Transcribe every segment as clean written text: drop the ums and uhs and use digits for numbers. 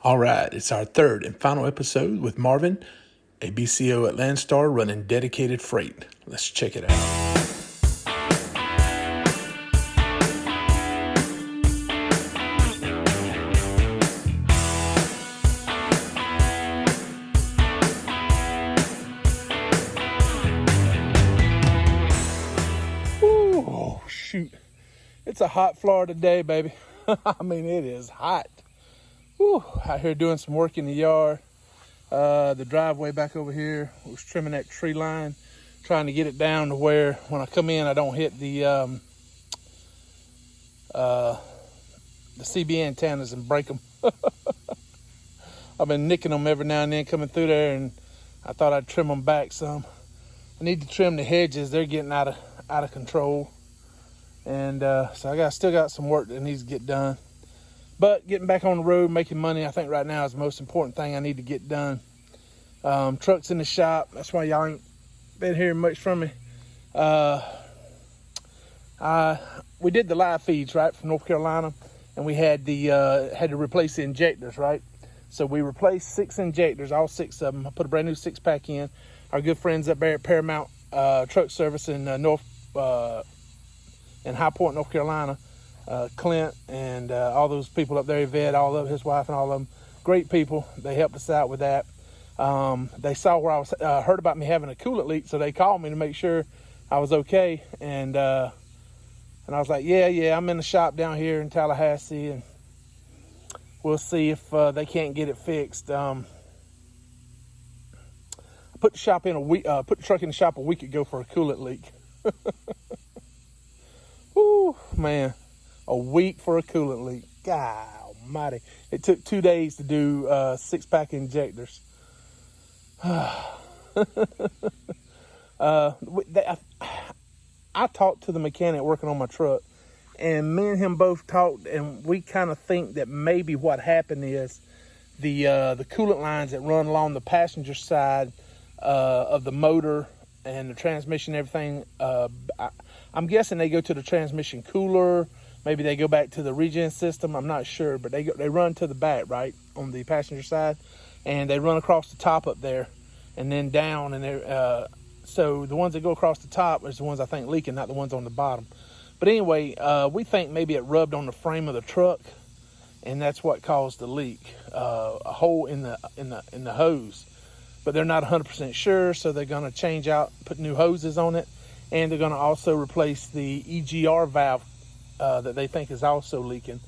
All right, it's our third and final episode with Marvin, a BCO at Landstar running dedicated freight. Let's check it out. Oh, shoot. It's a hot Florida day, baby. I mean, it is hot. Whew, out here doing some work in the yard. The driveway back over here, I was trimming that tree line, trying to get it down to where when I come in, I don't hit the CB antennas and break them. I've been nicking them every now and then coming through there, and I thought I'd trim them back some. I need to trim the hedges. They're getting out of control. And so I still got some work that needs to get done. But getting back on the road, making money, I think right now is the most important thing I need to get done. Truck's in the shop. That's why y'all ain't been hearing much from me. We did the live feeds, right, from North Carolina, and we had had to replace the injectors, right? So we replaced 6 injectors, all 6 of them. I put a brand new 6-pack in. Our good friends up there at Paramount Truck Service in in High Point, North Carolina, Clint and all those people up there, Yvette, all of his wife and all of them, great people. They helped us out with that. They saw where I was, heard about me having a coolant leak, so they called me to make sure I was okay. And I was like, yeah, I'm in the shop down here in Tallahassee, and we'll see if they can't get it fixed. I put the truck in the shop a week ago for a coolant leak. Woo, man, a week for a coolant leak. God almighty. It took 2 days to do 6-pack injectors. I talked to the mechanic working on my truck, and me and him both talked, and we kind of think that maybe what happened is the coolant lines that run along the passenger side of the motor and the transmission and everything, I'm guessing they go to the transmission cooler. Maybe they go back to the regen system. I'm not sure, but they run to the back, right, on the passenger side, and they run across the top up there and then down. And so the ones that go across the top is the ones I think leaking, not the ones on the bottom. But anyway, we think maybe it rubbed on the frame of the truck, and that's what caused the leak, a hole in the hose. But they're not 100% sure, so they're going to change out, put new hoses on it, and they're going to also replace the EGR valve that they think is also leaking.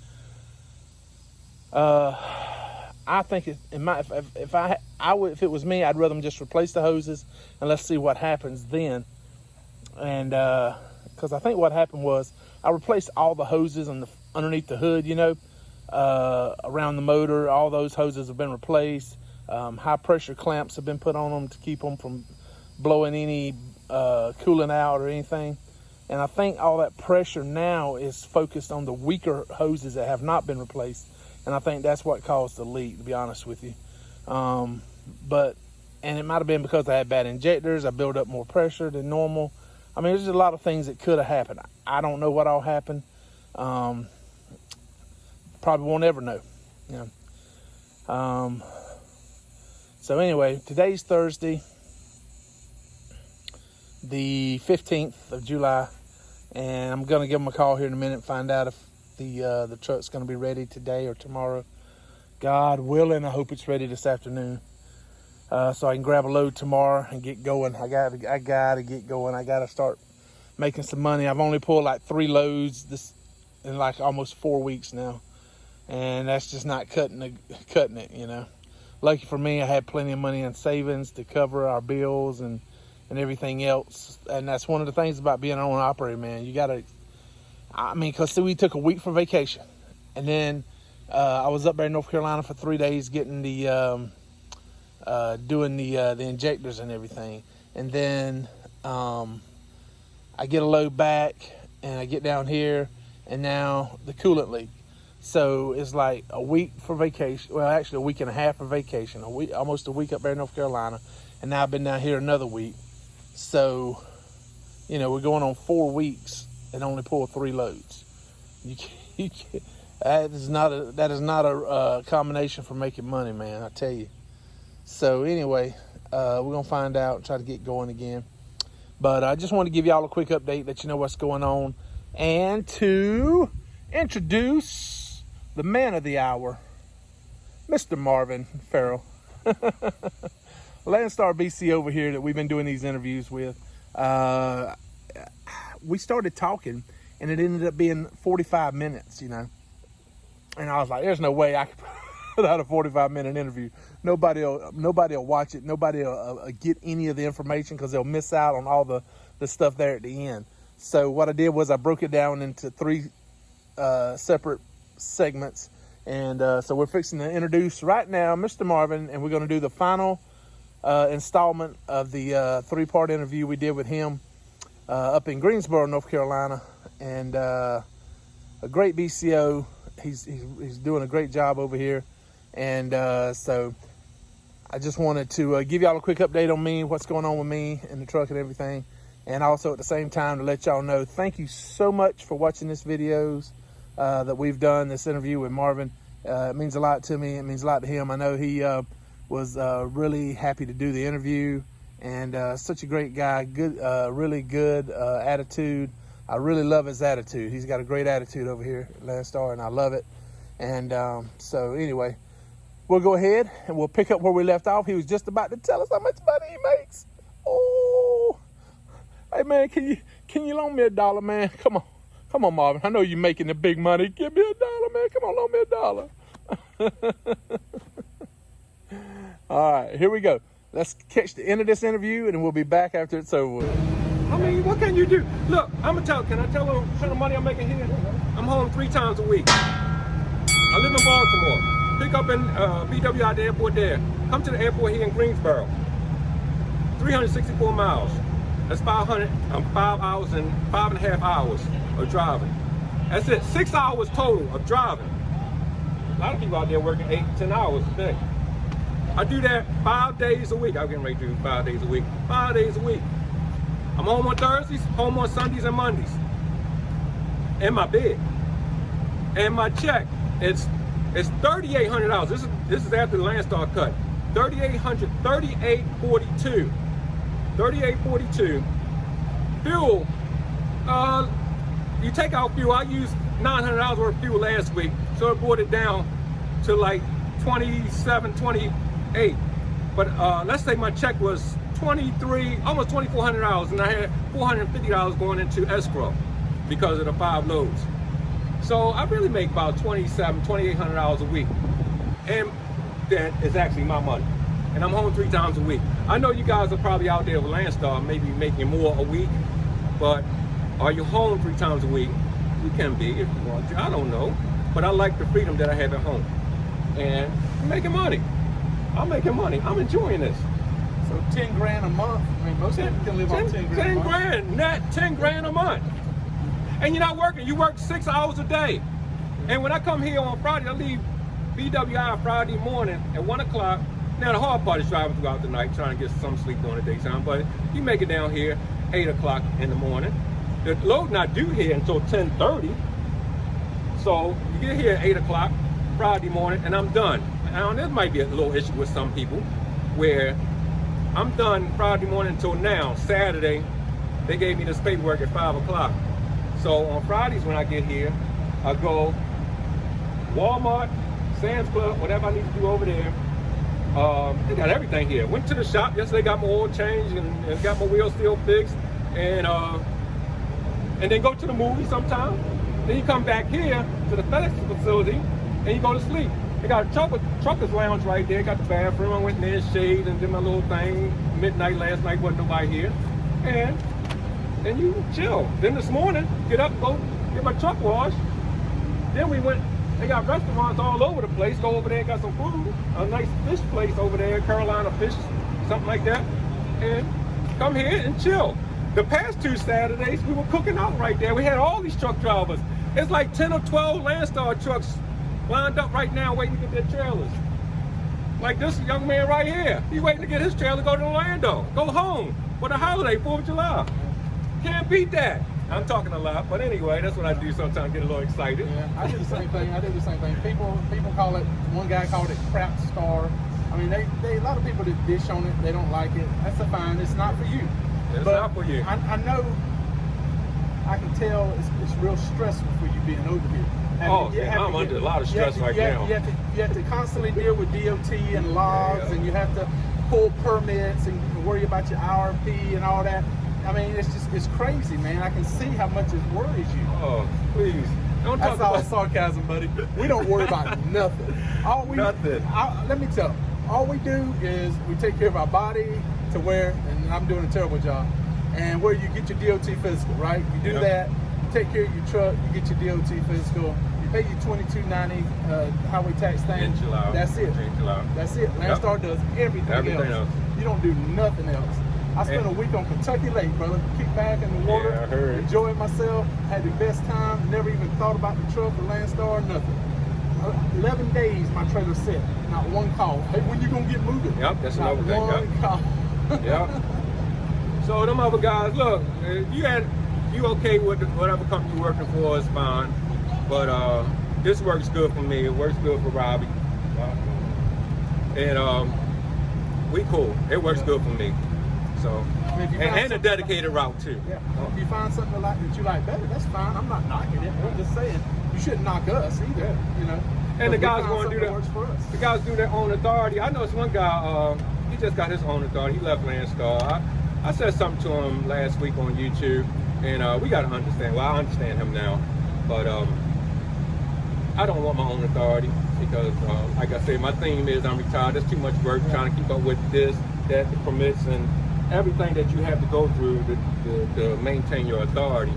I think if it was me, I'd rather them just replace the hoses and let's see what happens then. And because I think what happened was I replaced all the hoses underneath the hood, around the motor. All those hoses have been replaced. High pressure clamps have been put on them to keep them from blowing any coolant out or anything. And I think all that pressure now is focused on the weaker hoses that have not been replaced. And I think that's what caused the leak, to be honest with you. And it might have been because I had bad injectors. I built up more pressure than normal. I mean, there's a lot of things that could have happened. I don't know what all happened. Probably won't ever know. So anyway, today's Thursday, the 15th of July, and I'm going to give them a call here in a minute and find out if the truck's going to be ready today or tomorrow. God willing, I hope it's ready this afternoon, so I can grab a load tomorrow and get going. I got to get going. I got to start making some money. I've only pulled like 3 loads in like almost 4 weeks now, and that's just not cutting it, Lucky for me, I had plenty of money in savings to cover our bills and everything else. And that's one of the things about being an owner operator, man. You got to, because we took a week for vacation. And then I was up there in North Carolina for 3 days getting doing the injectors and everything. And then I get a load back and I get down here, and now the coolant leak. So it's like a week for vacation. Well, actually a week and a half for vacation. Almost a week up there in North Carolina. And now I've been down here another week. So, we're going on 4 weeks and only pull 3 loads. You That is not a combination for making money, man, I tell you. So anyway, we're going to find out and try to get going again. But I just want to give y'all a quick update, let you know what's going on, and to introduce the man of the hour, Mr. Marvin Farrell. Landstar BC over here that we've been doing these interviews with. We started talking, and it ended up being 45 minutes, you know. And I was like, there's no way I could put out a 45-minute interview. Nobody will watch it. Nobody will get any of the information because they'll miss out on all the stuff there at the end. So what I did was I broke it down into 3 separate segments. And so we're fixing to introduce right now Mr. Marvin, and we're going to do the final installment of the 3-part interview we did with him up in Greensboro, North Carolina. And a great BCO. He's doing a great job over here. And so I just wanted to give y'all a quick update on me, what's going on with me and the truck and everything. And also at the same time to let y'all know, thank you so much for watching this videos that we've done, this interview with Marvin. It means a lot to me. It means a lot to him. I know he was really happy to do the interview, and such a great guy, good, really good attitude. I really love his attitude. He's got a great attitude over here at Landstar, and I love it. And so anyway, we'll go ahead and we'll pick up where we left off. He was just about to tell us how much money he makes. Oh, hey man, can you loan me $1, man? Come on, Marvin. I know you're making the big money. Give me $1, man. Come on, loan me $1. All right, here we go. Let's catch the end of this interview, and we'll be back after it's over with. I mean, what can you do? Look, can I tell them how much money I'm making here? I'm home 3 times a week. I live in Baltimore. Pick up in BW out the airport there. Come to the airport here in Greensboro. 364 miles. That's 5 hours and 5.5 hours of driving. That's it, 6 hours total of driving. A lot of people out there working 8, 10 hours a day. I do that 5 days a week. I'm getting ready to do 5 days a week. 5 days a week. I'm home on Thursdays, home on Sundays and Mondays. In my bed. And my check, it's $3,800. This is after the Landstar cut. $3,800, $3,842. $3,842. Fuel, you take out fuel. I used $900 worth of fuel last week, so it brought it down to like 27, 28. But let's say my check was almost $2,400, and I had $450 going into escrow because of the 5 loads. So I really make about $2,800 a week, and that is actually my money. And I'm home 3 times a week. I know you guys are probably out there with Landstar, maybe making more a week, but are you home 3 times a week? You can be if you want to. I don't know, but I like the freedom that I have at home, and I'm making money. I'm making money. I'm enjoying this. So 10 grand a month. I mean, most people can live on 10 grand. 10 grand, net 10 grand a month. And you're not working. You work 6 hours a day. And when I come here on Friday, I leave BWI Friday morning at 1 o'clock. Now the hard part is driving throughout the night, trying to get some sleep during the daytime. But you make it down here 8 o'clock in the morning. The load not due here until 10:30. So you get here at 8 o'clock Friday morning, and I'm done. Now this might be a little issue with some people, where I'm done Friday morning until now. Saturday, they gave me this paperwork at 5 o'clock. So on Fridays when I get here, I go Walmart, Sam's Club, whatever I need to do over there. They got everything here. Went to the shop yesterday, got my oil changed and got my wheel seal fixed, and then go to the movie sometime. Then you come back here to the FedEx facility and you go to sleep. They got a trucker's lounge right there. Got the bathroom. I went in there, shaved, and did my little thing. Midnight last night, wasn't nobody here. And then you chill. Then this morning, get up, go get my truck washed. Then we went, they got restaurants all over the place. Go over there and got some food. A nice fish place over there, Carolina Fish, something like that. And come here and chill. The past 2 Saturdays, we were cooking out right there. We had all these truck drivers. It's like 10 or 12 Landstar trucks lined up right now waiting to get their trailers. Like this young man right here. He's waiting to get his trailer, go to Orlando, go home for the holiday, 4th of July. Can't beat that. I'm talking a lot, but anyway, that's what I do sometimes, get a little excited. Yeah, I do the same thing. People call it, one guy called it crap star. I mean, they a lot of people that dish on it, they don't like it. That's fine, it's not for you. It's but not for you. I know, I can tell it's real stressful for you being over here. I'm under a lot of stress right now. You have to constantly deal with DOT and logs, and you have to pull permits and worry about your IRP and all that. I mean, it's crazy, man. I can see how much it worries you. Oh, please. Don't talk That's all sarcasm, buddy. We don't worry about nothing. Let me tell you, all we do is we take care of our body to where, and I'm doing a terrible job, and where you get your DOT physical, right? You do that, you take care of your truck, you get your DOT physical, you pay your $22.90 highway tax thing. That's it. That's it. Landstar does everything else. You don't do nothing else. I spent a week on Kentucky Lake, brother. Kick back in the water, enjoyed myself, had the best time, never even thought about the truck or Landstar, nothing. 11 days my trailer set, not one call. Hey, when you gonna get moving? Yep, that's another thing. Not one call. Yep. So them other guys, look, you okay with whatever company you're working for is fine, but this works good for me. It works good for Robbie, and we cool. It works good for me. So, and a dedicated route too. Yeah. If you find something that you like better, that's fine. I'm not knocking it. I'm just saying you shouldn't knock us either. You know. And the guys going to do that. Works for us. The guys do their own authority. I know it's one guy. He just got his own authority. He left Landstar. I said something to him last week on YouTube, and we got to understand. Well, I understand him now, but I don't want my own authority because, like I said, my theme is I'm retired. There's too much work trying to keep up with this, that, the permits, and everything that you have to go through to maintain your authority.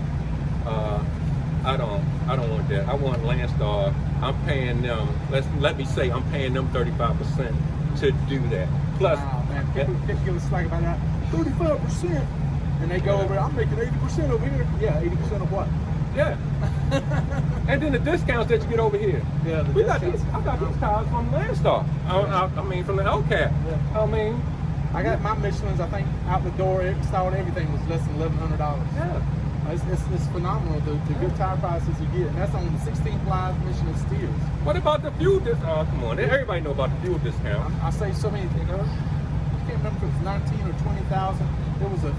I don't want that. I want Landstar. I'm paying them. Let me say I'm paying them 35% to do that. Plus, man, people give us slack about that. 35%, and they go over. I'm making 80% over here. Yeah, 80% of what? Yeah. And then the discounts that you get over here. Yeah, I got these cars from Landstar. I mean, from the LCAP. Yeah. I mean, I got my Michelin's. I think out the door, installed everything was less than $1,100. Yeah. It's phenomenal the good tire prices you get, and that's on the 16th live Michelin steers. What about the fuel discount? Come on, everybody know about the fuel discount. I say so many things. I can't remember if it was 19 or 20,000. It was a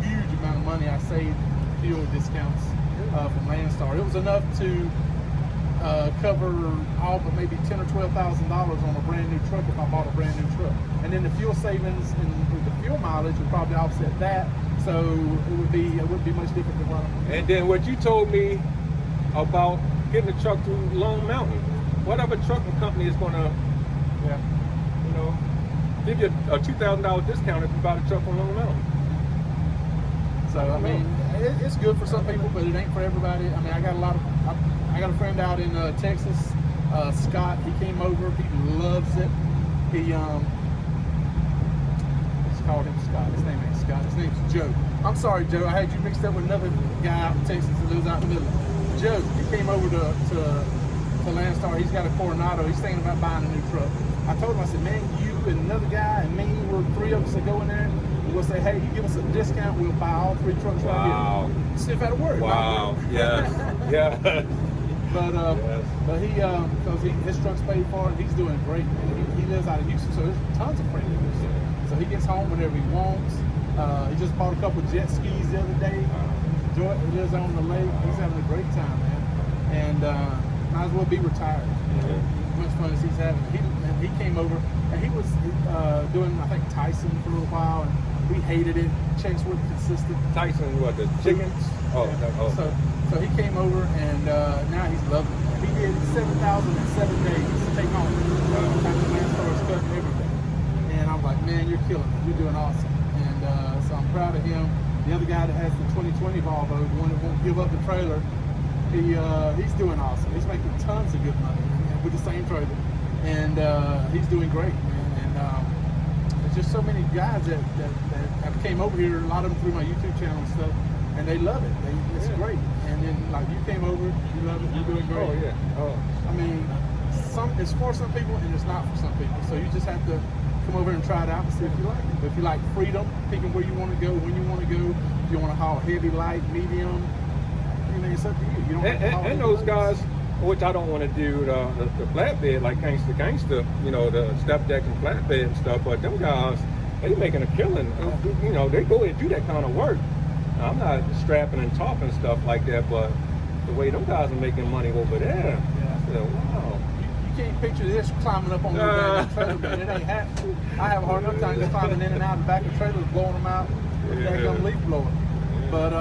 huge amount of money I saved fuel discounts from Landstar. It was enough to cover all but maybe $10,000 or $12,000 on a brand new truck if I bought a brand new truck. And then the fuel savings and with the fuel mileage would probably offset that. So it would be much different than running. And then what you told me about getting a truck through Lone Mountain. What other trucking company is gonna, give you a $2,000 discount if you buy the truck from Lone Mountain? So I mean, it's good for some people, but it ain't for everybody. I mean, I got a friend out in Texas, Scott. He came over. He loves it. He let's call him Scott. His name ain't Scott. His name's Joe. I'm sorry, Joe. I had you mixed up with another guy out in Texas that lives out in the middle. Joe, he came over to Landstar. He's got a Coronado. He's thinking about buying a new truck. I told him, I said, man, you and another guy and me, we're three of us that go in there. We'll say, hey, you give us a discount, we'll buy all three trucks right here. See if that'll work. Wow. Yeah. Yeah. But he, because his truck's paid for, and he's doing great. He lives out of Houston, so there's tons of friends. So he gets home whenever he wants. He just bought a couple of jet skis the other day. He lives on the lake. He's having a great time, man. And might as well be retired. As much fun as he's having. He came over, and he was doing, I think, Tyson for a little while, and we hated it. Checks weren't consistent. Tyson, what, the chickens? So he came over, and now he's loving it. He did 7,000 in 7 days to take home. After Landstar's cutting everything. And I'm like, man, you're killing it. You're doing awesome. And so I'm proud of him. The other guy that has the 2020 Volvo, the one that won't give up the trailer, he's doing awesome. He's making tons of good money with the same trailer. And he's doing great, man. And there's just so many guys that have came over here, a lot of them through my YouTube channel and stuff, and they love it. It's great. And then, like, you came over, you love it, you're doing great. Oh, yeah. Oh. I mean, it's for some people and it's not for some people. So you just have to come over and try it out and see if you like it. But if you like freedom, picking where you want to go, when you want to go, if you want to haul heavy, light, medium, you know, it's up to you. You don't have to haul and those guys, which I don't want to do the flatbed like gangster, you know, the step deck and flatbed and stuff, but them guys, they making a killing. You know, they go and do that kind of work. Now, I'm not strapping and talking stuff like that, but the way them guys are making money over there, I said, wow. You can't picture this climbing up on the back of the trailer, man. It ain't happening. I have a hard enough time just climbing in and out of the back of trailers, blowing them out with that gum leaf blower. But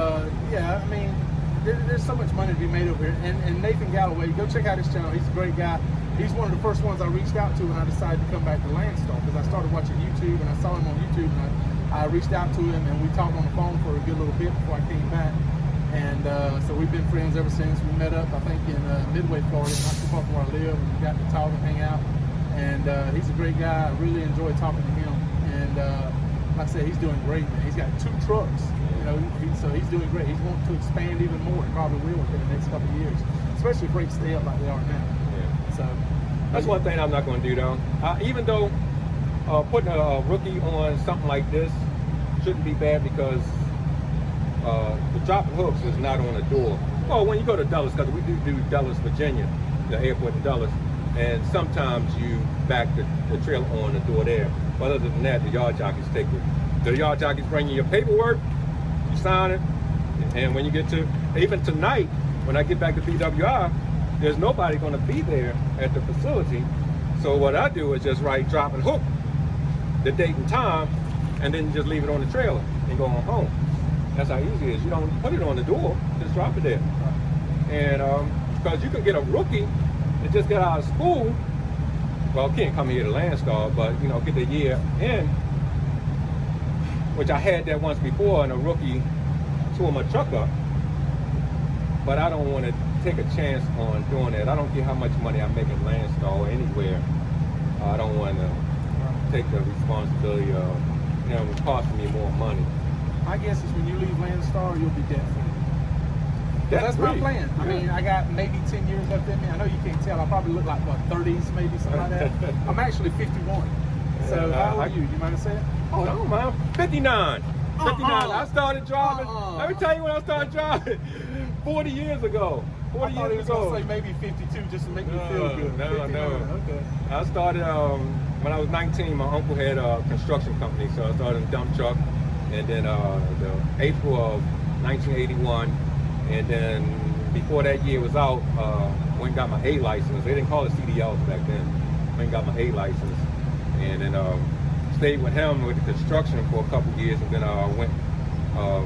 yeah, I mean, there's so much money to be made over here. And Nathan Galloway, go check out his channel. He's a great guy. He's one of the first ones I reached out to when I decided to come back to Landstar, because I started watching YouTube and I saw him on YouTube, and I reached out to him and we talked on the phone for a good little bit before I came back. And so we've been friends ever since. We met up, I think, in Midway, Florida, not too far from where I live, and we got to talk and hang out. And he's a great guy. I really enjoy talking to him. And like I said, he's doing great, man. He's got 2 trucks, you know, so he's doing great. He's wanting to expand even more. He probably will within the next couple of years, especially if rates stay up like they are now. So that's one thing I'm not going to do, though. Even though putting a rookie on something like this shouldn't be bad, because the dropping hooks is not on the door. Well, when you go to Dulles, because we do Dulles, Virginia, the airport in Dulles, and sometimes you back the trailer on the door there. But other than that, the yard jockeys take it. The yard jockeys bring you your paperwork, you sign it, and when you get to, even tonight, when I get back to BWI, there's nobody going to be there at the facility. So what I do is just write drop and hook, the date and time, and then you just leave it on the trailer and go on home. That's how easy it is. You don't put it on the door, just drop it there. And because you can get a rookie that just got out of school, well, can't come here to Landstar, but you know, get the year in, which I had that once before, and a rookie tore my truck up. But I don't want to take a chance on doing that. I don't care how much money I make in Landstar or anywhere. I don't want to take the responsibility of, you know, it costing me more money. My guess is when you leave Landstar, you'll be debt free. That's my plan. I mean, I got maybe 10 years left in me. I know you can't tell. I probably look like, what, 30s, maybe, something like that. I'm actually 51. So how old are you? You mind saying? Oh, no, man. 59. 59. I started driving. Let me tell you when I stared driving. 40 years ago. 40 I thought years he was ago. going to say maybe 52 just to make me feel good. No. Okay. I started when I was 19. My uncle had a construction company, so I started in a dump truck. And then the April of 1981, and then before that year was out, went and got my A license. They didn't call it CDLs back then. Went and got my A license, and then stayed with him with the construction for a couple years, and then went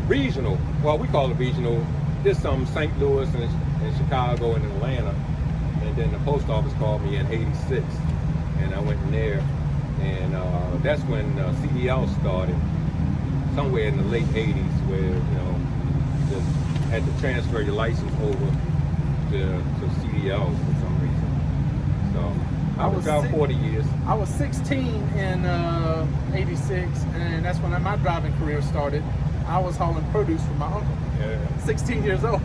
regional. Well, we call it regional. Did some St. Louis and Chicago and Atlanta, and then the post office called me in '86, and I went in there, and that's when CDL started. Somewhere in the late '80s, where you know you just had to transfer your license over to CDL for some reason. So I was out 40 years. I was 16 in '86, and that's when my driving career started. I was hauling produce for my uncle. Yeah. 16 years old.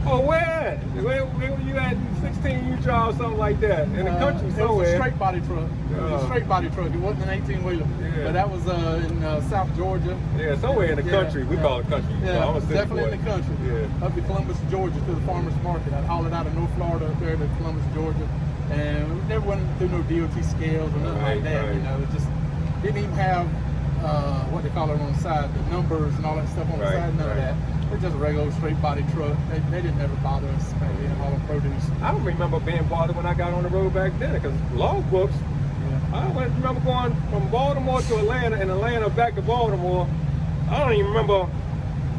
Where you at 16? You drive something like that in the country somewhere. It was a straight body truck. It was a straight body truck. It wasn't an 18-wheeler. Yeah. But that was in South Georgia. Yeah, somewhere in the country. We call it country. Yeah, so definitely in the country. Yeah. Up to Columbus, Georgia, to the farmer's market. I'd haul it out of North Florida up there to Columbus, Georgia. And we never went through no DOT scales or nothing like that. Right. You know, it just didn't even have what they call it on the side, the numbers and all that stuff on the side. None of that. It's just a regular straight body truck. They didn't ever bother us being hauling produce. I don't remember being bothered when I got on the road back then, because logbooks. Yeah. I remember going from Baltimore to Atlanta and Atlanta back to Baltimore. I don't even remember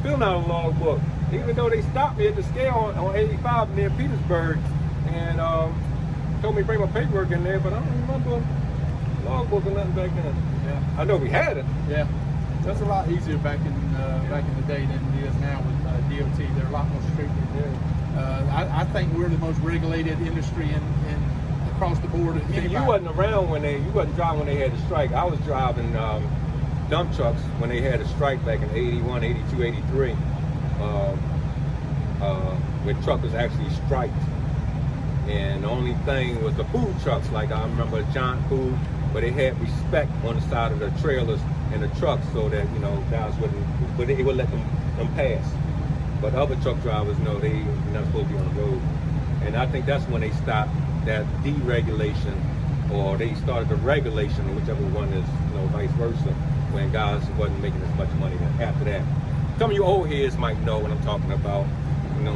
filling out a logbook, even though they stopped me at the scale on 85 near Petersburg and told me to bring my paperwork in there, but I don't remember logbook or nothing back then. Yeah. I know we had it. Yeah. That's a lot easier back in the day than it is now with DOT. They're a lot more stricter. I think we're the most regulated industry in across the board. You wasn't around you wasn't driving when they had the strike. I was driving dump trucks when they had a strike back in 81, 82, 83, when truckers actually striked. And the only thing was the food trucks. Like I remember Giant Food, where they had respect on the side of the trailers and the trucks, so that guys wouldn't, but they would let them pass. But other truck drivers, no, they're not supposed to be on the road. And I think that's when they stopped that deregulation, or they started the regulation, or whichever one is, vice versa, when guys wasn't making as much money after that. Some of you old heads might know what I'm talking about.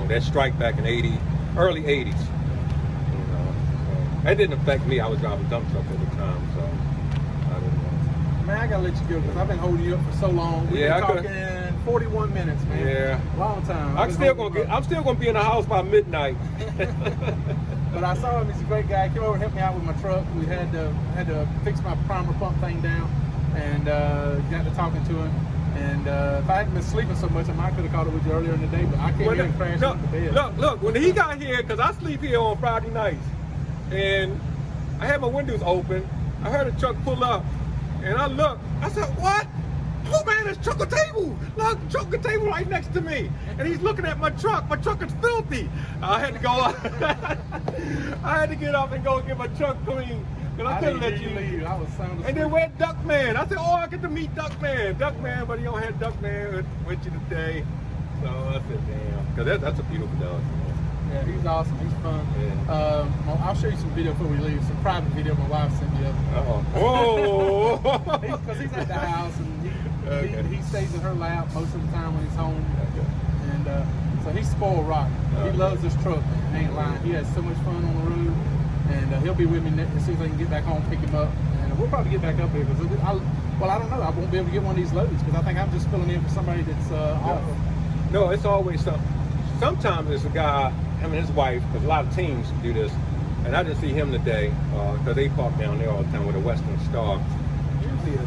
That strike back in early 80s. That didn't affect me. I was driving dump trucks at the time, so I didn't know. Man, I gotta let you go because I've been holding you up for so long. We've been talking 41 minutes, man. Yeah. Long time. I'm still gonna be in the house by midnight. But I saw him. He's a great guy. He came over and helped me out with my truck. We had to fix my primer pump thing down, and got to talking to him. And if I hadn't been sleeping so much, I might could have called it with you earlier in the day. But I came here and crashed into bed. Look. When he got here, because I sleep here on Friday nights, and I had my windows open. I heard a truck pull up, and I looked. I said, "What? Oh man, there's trucker table! Look, trucker table right next to me." And he's looking at my truck. My truck is filthy. I had to go. I had to get up and go get my truck clean. Cause I couldn't let you leave. I was sound asleep. And then where's Duckman? I said, "Oh, I get to meet Duckman, but he don't have Duckman with you today." So I said, "Damn," because that's a beautiful dog. Yeah, he's awesome. He's fun. Yeah. I'll show you some video before we leave. Some private video my wife sent me the other day. Whoa! Because he's at the house and he stays in her lap most of the time when he's home. Okay. And so he's spoiled rotten. He loves this truck. Man. I ain't lying. He has so much fun on the road, and he'll be with me as soon as I can get back home, pick him up, and we'll probably get back up here because I don't know. I won't be able to get one of these loads because I think I'm just filling in for somebody that's off. No, it's always something. Sometimes it's a guy, him and his wife, because a lot of teams do this, and I didn't see him today because they park down there all the time with a Western Star. Usually,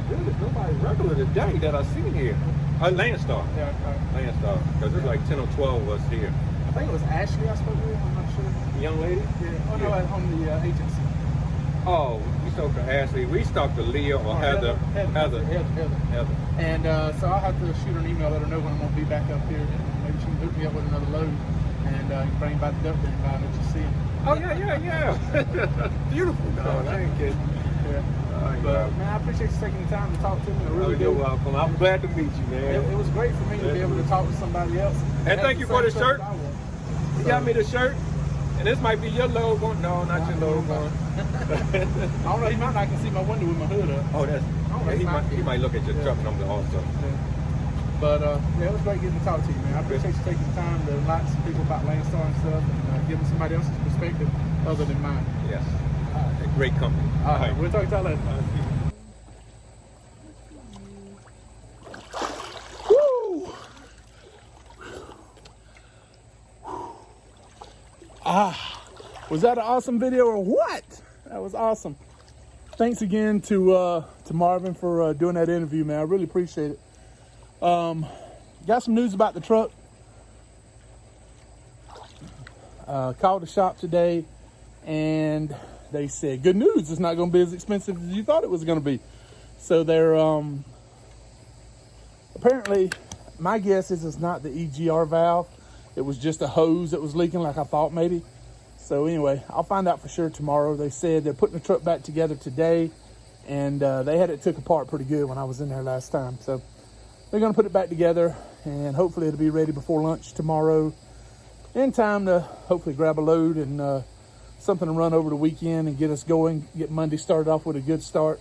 there's nobody regular today that I see here. Landstar. Yeah, Landstar, because there's like 10 or 12 of us here. I think it was Ashley I spoke with. I'm not sure. The young lady? Yeah. Oh no, on the agency. Oh, we talked to Ashley. We talked to Leah or Heather. Heather. And so I'll have to shoot her an email, let her know when I'm going to be back up here. Maybe she can hook me up with another load and bring back the duck bin by and let you see him. Oh, yeah. Beautiful dog. I ain't kidding. Yeah. But, man, I appreciate you taking the time to talk to me. I really do. You're welcome. I'm glad to meet you, man. It was great for me to be able to talk to somebody else. And thank you for the shirt. You got me the shirt. And this might be your logo. No, not your logo. I don't know. He might not can see my window with my hood up. Oh, that's. He might look at your truck number also. Yeah. But it was great getting to talk to you, man. I appreciate you taking the time to enlighten some people about Landstar and stuff, and giving somebody else's perspective other than mine. Yes. A great company. All right. We'll talk to you later. Was that an awesome video or what? That was awesome. Thanks again to Marvin for doing that interview, man. I really appreciate it. Got some news about the truck. Called the shop today, and they said, good news, it's not going to be as expensive as you thought it was going to be. So they're, apparently, my guess is it's not the EGR valve. It was just a hose that was leaking like I thought maybe. So anyway, I'll find out for sure tomorrow. They said they're putting the truck back together today, and they had it took apart pretty good when I was in there last time. So they're going to put it back together, and hopefully it'll be ready before lunch tomorrow in time to hopefully grab a load and something to run over the weekend and get us going, get Monday started off with a good start.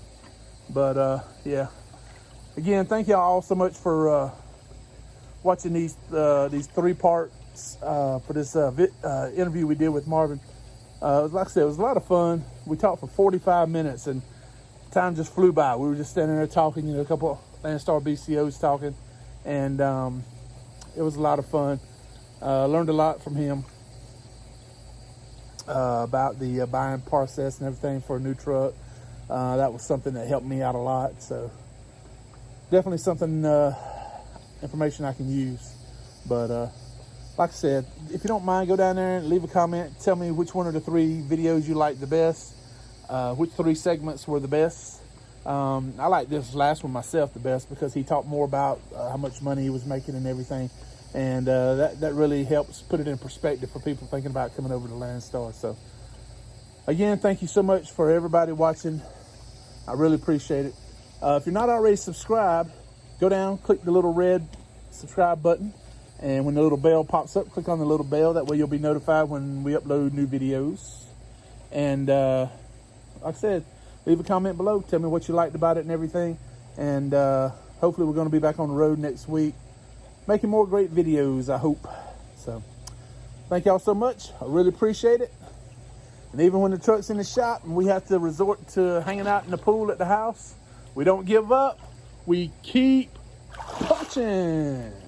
But yeah, again, thank y'all all so much for watching these 3 parts for this interview we did with Marvin. Like I said, it was a lot of fun. We talked for 45 minutes and time just flew by. We were just standing there talking, a couple of Landstar BCOs talking, and it was a lot of fun. Learned a lot from him about the buying process and everything for a new truck. That was something that helped me out a lot. So definitely something, information I can use. But like I said, if you don't mind, go down there and leave a comment. Tell me which one of the 3 videos you liked the best, which 3 segments were the best. I like this last one myself the best because he talked more about how much money he was making and everything. And that really helps put it in perspective for people thinking about coming over to Landstar. So again, thank you so much for everybody watching. I really appreciate it. If you're not already subscribed, go down, click the little red subscribe button, and when the little bell pops up, click on the little bell. That way you'll be notified when we upload new videos. And like I said, leave a comment below. Tell me what you liked about it and everything. And hopefully we're going to be back on the road next week, making more great videos, I hope. So thank y'all so much. I really appreciate it. And even when the truck's in the shop and we have to resort to hanging out in the pool at the house, we don't give up. We keep punching.